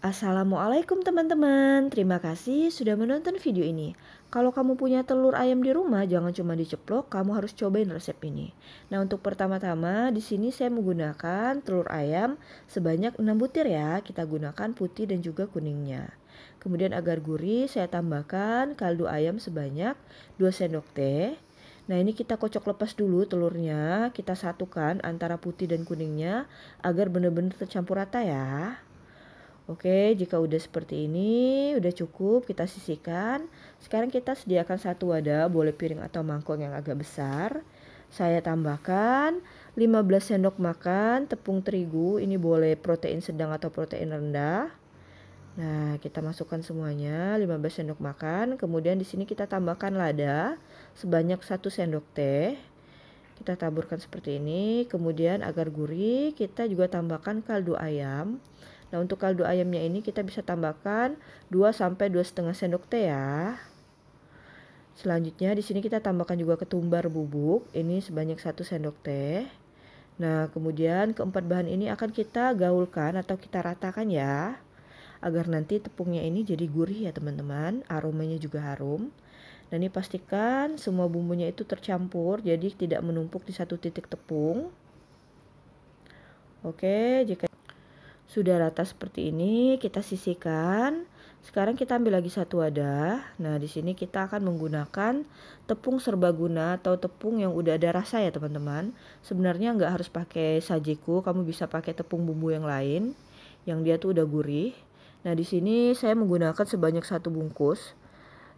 Assalamualaikum teman-teman, terima kasih sudah menonton video ini. Kalau kamu punya telur ayam di rumah, jangan cuma diceplok, kamu harus cobain resep ini. Nah, untuk pertama-tama di sini saya menggunakan telur ayam sebanyak 6 butir ya. Kita gunakan putih dan juga kuningnya. Kemudian agar gurih, saya tambahkan kaldu ayam sebanyak 2 sendok teh. Nah, ini kita kocok lepas dulu telurnya, kita satukan antara putih dan kuningnya agar benar-benar tercampur rata ya. Oke, jika udah seperti ini, udah cukup, kita sisihkan. Sekarang kita sediakan satu wadah, boleh piring atau mangkok yang agak besar. Saya tambahkan 15 sendok makan tepung terigu, ini boleh protein sedang atau protein rendah. Nah, kita masukkan semuanya 15 sendok makan. Kemudian di sini kita tambahkan lada sebanyak 1 sendok teh. Kita taburkan seperti ini. Kemudian agar gurih, kita juga tambahkan kaldu ayam. Nah, untuk kaldu ayamnya ini kita bisa tambahkan 2 sampai 2,5 sendok teh ya. Selanjutnya di sini kita tambahkan juga ketumbar bubuk, ini sebanyak 1 sendok teh. Nah, kemudian keempat bahan ini akan kita gaulkan atau kita ratakan ya. Agar nanti tepungnya ini jadi gurih ya teman-teman, aromanya juga harum. Dan ini pastikan semua bumbunya itu tercampur, jadi tidak menumpuk di satu titik tepung. Oke, jika sudah rata seperti ini, kita sisihkan. Sekarang kita ambil lagi satu wadah. Nah, di sini kita akan menggunakan tepung serbaguna atau tepung yang udah ada rasa ya teman-teman. Sebenarnya nggak harus pakai sajiku, kamu bisa pakai tepung bumbu yang lain, yang dia tuh udah gurih. Nah, di sini saya menggunakan sebanyak 1 bungkus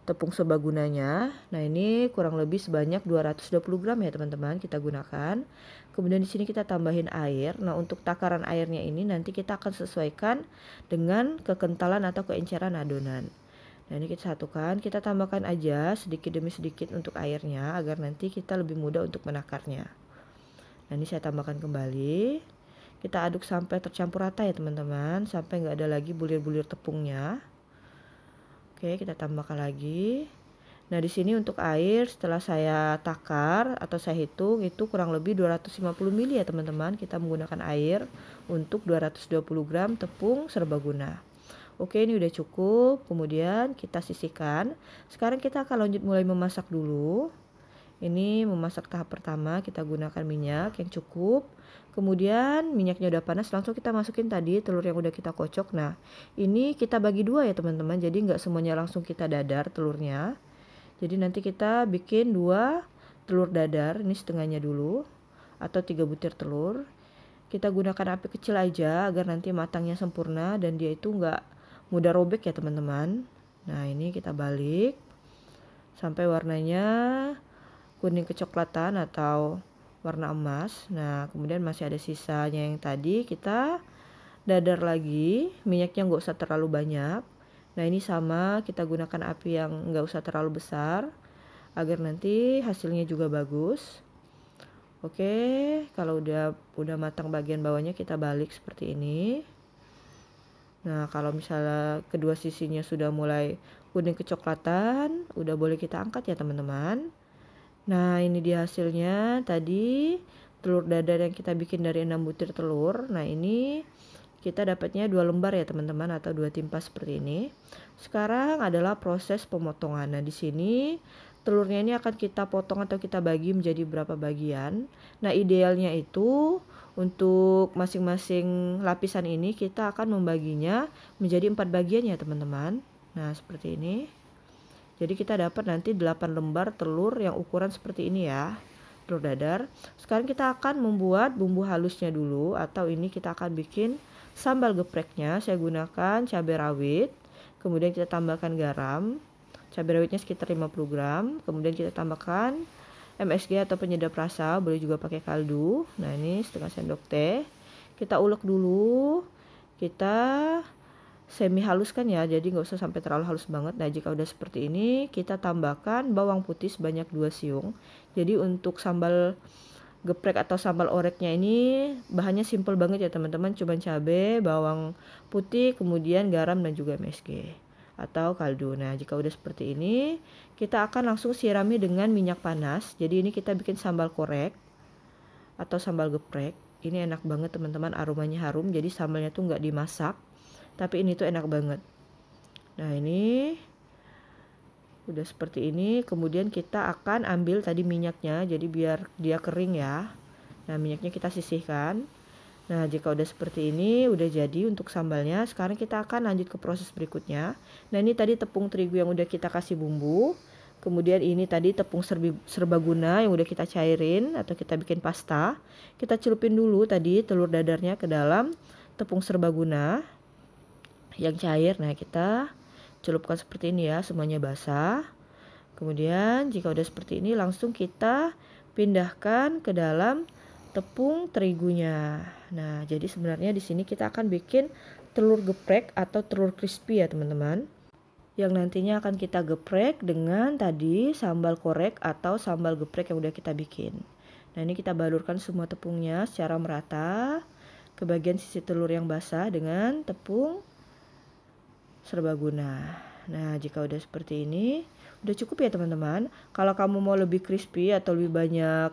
tepung serbagunanya. Nah, ini kurang lebih sebanyak 220 gram ya teman-teman kita gunakan. Kemudian di sini kita tambahin air. Nah, untuk takaran airnya ini nanti kita akan sesuaikan dengan kekentalan atau keenceran adonan. Nah, ini kita satukan, kita tambahkan aja sedikit demi sedikit untuk airnya agar nanti kita lebih mudah untuk menakarnya. Nah, ini saya tambahkan kembali. Kita aduk sampai tercampur rata ya teman-teman, sampai nggak ada lagi bulir-bulir tepungnya. Oke, kita tambahkan lagi. Nah, di sini untuk air setelah saya takar atau saya hitung itu kurang lebih 250 ml ya teman-teman. Kita menggunakan air untuk 220 gram tepung serbaguna. Oke, ini udah cukup. Kemudian kita sisihkan. Sekarang kita akan lanjut mulai memasak dulu. Ini memasak tahap pertama, kita gunakan minyak yang cukup. Kemudian minyaknya udah panas, langsung kita masukin tadi telur yang udah kita kocok. Nah, ini kita bagi dua ya teman-teman, jadi nggak semuanya langsung kita dadar telurnya. Jadi nanti kita bikin 2 telur dadar, ini setengahnya dulu, atau 3 butir telur. Kita gunakan api kecil aja agar nanti matangnya sempurna dan dia itu nggak mudah robek ya teman-teman. Nah, ini kita balik sampai warnanya kuning kecoklatan atau warna emas. Nah, kemudian masih ada sisanya yang tadi kita dadar lagi, minyaknya nggak usah terlalu banyak. Nah, ini sama, kita gunakan api yang nggak usah terlalu besar agar nanti hasilnya juga bagus. Oke, kalau udah matang bagian bawahnya kita balik seperti ini. Nah, kalau misalnya kedua sisinya sudah mulai kuning kecoklatan, udah boleh kita angkat ya teman-teman. Nah, ini dia hasilnya tadi telur dadar yang kita bikin dari 6 butir telur. Nah, ini kita dapatnya 2 lembar ya teman-teman atau 2 timpas seperti ini. Sekarang adalah proses pemotongan. Nah, di sini telurnya ini akan kita potong atau kita bagi menjadi berapa bagian. Nah, idealnya itu untuk masing-masing lapisan ini kita akan membaginya menjadi 4 bagian ya teman-teman. Nah, seperti ini. Jadi kita dapat nanti 8 lembar telur yang ukuran seperti ini ya, telur dadar. Sekarang kita akan membuat bumbu halusnya dulu, atau ini kita akan bikin sambal gepreknya. Saya gunakan cabai rawit, kemudian kita tambahkan garam. Cabai rawitnya sekitar 50 gram, kemudian kita tambahkan MSG atau penyedap rasa, boleh juga pakai kaldu. Nah, ini setengah sendok teh. Kita ulek dulu, kita semi haluskan ya, jadi nggak usah sampai terlalu halus banget. Nah, jika udah seperti ini kita tambahkan bawang putih sebanyak 2 siung. Jadi untuk sambal geprek atau sambal oreknya ini bahannya simple banget ya teman-teman, cuma cabai, bawang putih, kemudian garam dan juga MSG atau kaldu. Nah, jika udah seperti ini kita akan langsung sirami dengan minyak panas. Jadi ini kita bikin sambal korek atau sambal geprek. Ini enak banget teman-teman, aromanya harum, jadi sambalnya tuh nggak dimasak. Tapi ini tuh enak banget. Nah ini udah seperti ini. Kemudian kita akan ambil tadi minyaknya, jadi biar dia kering ya. Nah minyaknya kita sisihkan. Nah jika udah seperti ini udah jadi untuk sambalnya. Sekarang kita akan lanjut ke proses berikutnya. Nah ini tadi tepung terigu yang udah kita kasih bumbu. Kemudian ini tadi tepung serbaguna yang udah kita cairin atau kita bikin pasta. Kita celupin dulu tadi telur dadarnya ke dalam tepung serbaguna yang cair. Nah kita celupkan seperti ini ya, semuanya basah. Kemudian jika udah seperti ini langsung kita pindahkan ke dalam tepung terigunya. Nah, jadi sebenarnya di sini kita akan bikin telur geprek atau telur crispy ya, teman-teman. Yang nantinya akan kita geprek dengan tadi sambal korek atau sambal geprek yang udah kita bikin. Nah, ini kita balurkan semua tepungnya secara merata ke bagian sisi telur yang basah dengan tepung serbaguna. Nah, jika udah seperti ini, udah cukup ya teman-teman. Kalau kamu mau lebih crispy atau lebih banyak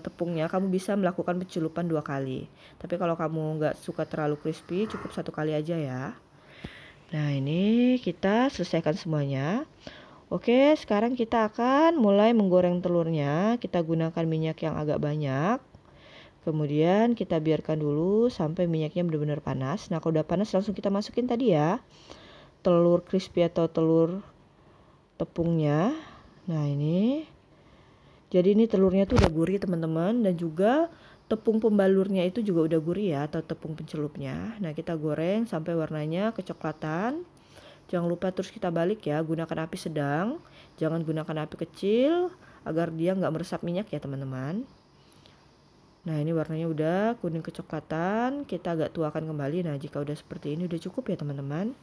tepungnya, kamu bisa melakukan pencelupan 2 kali. Tapi kalau kamu nggak suka terlalu crispy, cukup 1 kali aja ya. Nah, ini kita selesaikan semuanya. Oke, sekarang kita akan mulai menggoreng telurnya. Kita gunakan minyak yang agak banyak. Kemudian kita biarkan dulu sampai minyaknya benar-benar panas. Nah, kalau udah panas langsung kita masukin tadi ya telur crispy atau telur tepungnya. Nah ini jadi ini telurnya tuh udah gurih teman-teman, dan juga tepung pembalurnya itu juga udah gurih ya, atau tepung pencelupnya. Nah kita goreng sampai warnanya kecoklatan. Jangan lupa terus kita balik ya, gunakan api sedang, jangan gunakan api kecil agar dia nggak meresap minyak ya teman-teman. Nah ini warnanya udah kuning kecoklatan, kita agak tuakan kembali. Nah jika udah seperti ini udah cukup ya teman-teman.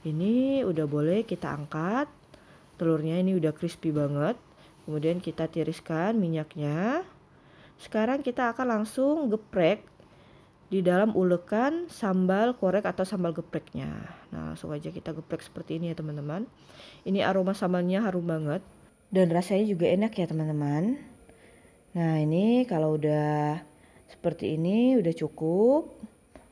Ini udah boleh kita angkat. Telurnya ini udah crispy banget. Kemudian kita tiriskan minyaknya. Sekarang kita akan langsung geprek di dalam ulekan sambal korek atau sambal gepreknya. Nah langsung aja kita geprek seperti ini ya teman-teman. Ini aroma sambalnya harum banget. Dan rasanya juga enak ya teman-teman. Nah ini kalau udah seperti ini udah cukup.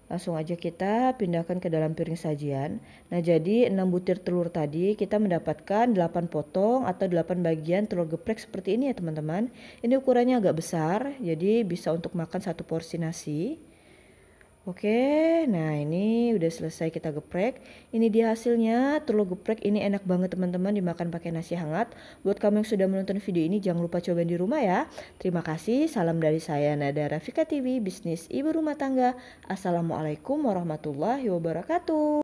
Langsung aja kita pindahkan ke dalam piring sajian. Nah jadi 6 butir telur tadi kita mendapatkan 8 potong atau 8 bagian telur geprek seperti ini ya teman-teman. Ini ukurannya agak besar, jadi bisa untuk makan 1 porsi nasi. Oke, nah ini udah selesai kita geprek. Ini dia hasilnya, telur geprek ini enak banget teman-teman dimakan pakai nasi hangat. Buat kamu yang sudah menonton video ini jangan lupa cobain di rumah ya. Terima kasih, salam dari saya Nada Rafika TV, bisnis ibu rumah tangga. Assalamualaikum warahmatullahi wabarakatuh.